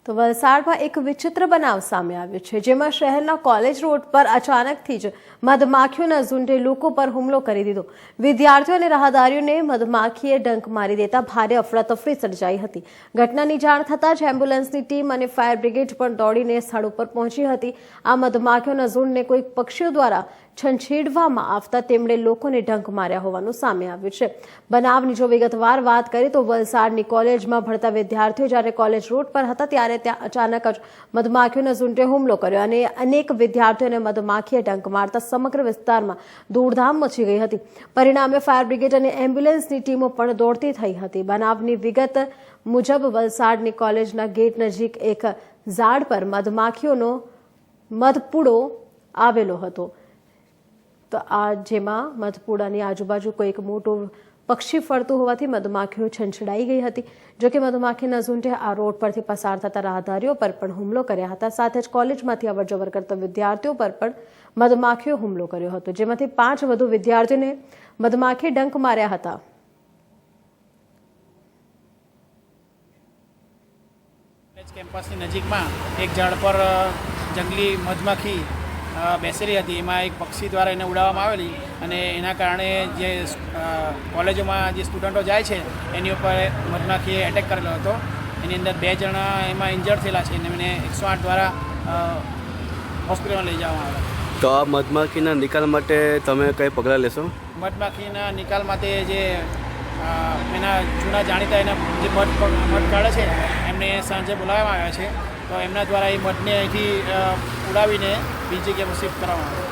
તો વલસાડમાં એક વિચિત્ર બનાવ સામે આવ્યો છે, જેમાં શહેરના કોલેજ રોડ પર અચાનકથી જ મધમાખીઓના ઝુંડે લોકો પર હુમલો કરી દીધો। વિદ્યાર્થીઓ અને રાહદારીઓને મધમાખીએ ડંખ મારી દેતા ભારે અફરાતફરી સર્જાઈ હતી। ઘટનાની જાણ થતાં જ એમ્બ્યુલન્સની ટીમ અને ફાયર બ્રિગેડ પણ દોડીને સ્થળ ઉપર પહોંચી હતી। આ મધમાખીઓના ઝુંડને કોઈ પક્ષીઓ દ્વારા છંછેડવામાં આવતા તેમણે લોકોને ડંખ માર્યા હોવાનું સામે આવ્યું છે। બનાવની જો વિગતવાર વાત કરીએ તો વલસાડની કોલેજમાં ભણતા વિદ્યાર્થીઓ જ્યારે કોલેજ રોડ પર હતા ત્યારે ત્યાં અચાનક જ મધમાખીઓના ઝુંડે હુમલો કર્યો અને અનેક વિદ્યાર્થીઓને મધમાખીએ ડંખ મારતા સમગ્ર વિસ્તારમાં દોડધામ મચી ગઈ હતી। પરિણામે ફાયર બ્રિગેડ અને એમ્બ્યુલન્સની ટીમો પણ દોડતી થઈ હતી। બનાવની વિગત મુજબ વલસાડની કોલેજના ગેટ નજીક એક ઝાડ પર મધમાખીઓનો મધપૂડો આવેલો હતો। તો આ જેમાં મધપૂડાની આજુબાજુ કોઈક મોટું પક્ષી ફરતું હોવાથી મધમાખીઓ છંછેડાઈ ગઈ હતી। જો કે મધમાખીના ઝુંડે આ રોડ પરથી પસાર થતા રાહદારીઓ પર પણ હુમલો કર્યા હતા। સાથે જ કોલેજમાંથી અવરજવર કરતા વિદ્યાર્થીઓ પર પણ મધમાખીઓ હુમલો કર્યો હતો, જેમાંથી 5 વધુ વિદ્યાર્થીઓને મધમાખીએ ડંખ માર્યા હતા। કેમ્પસની નજીકમાં એક ઝાડ પર જંગલી મધમાખી બેસેલી હતી। એમાં એક પક્ષી દ્વારા એને ઉડાવવામાં આવેલી અને એના કારણે જે કોલેજોમાં જે સ્ટુડન્ટો જાય છે એની ઉપર મધમાખીએ એટેક કરેલો હતો। એની અંદર 2 જણા એમાં ઇન્જર્ડ થયેલા છે અને એને 108 દ્વારા હોસ્પિટલમાં લઈ જવામાં આવ્યા। તો આ મધમાખીના નિકાલ માટે તમે કઈ પગલાં લેશો? મધમાખીના નિકાલ માટે જે એના જૂના જાણીતા એના જે મધ કાઢે છે એમને સાંજે બોલાવવામાં આવ્યા છે। તો એમના દ્વારા એ મધને અહીંથી ઉડાવીને બીજી જગ્યાએ શિફ્ટ કરવામાં આવે।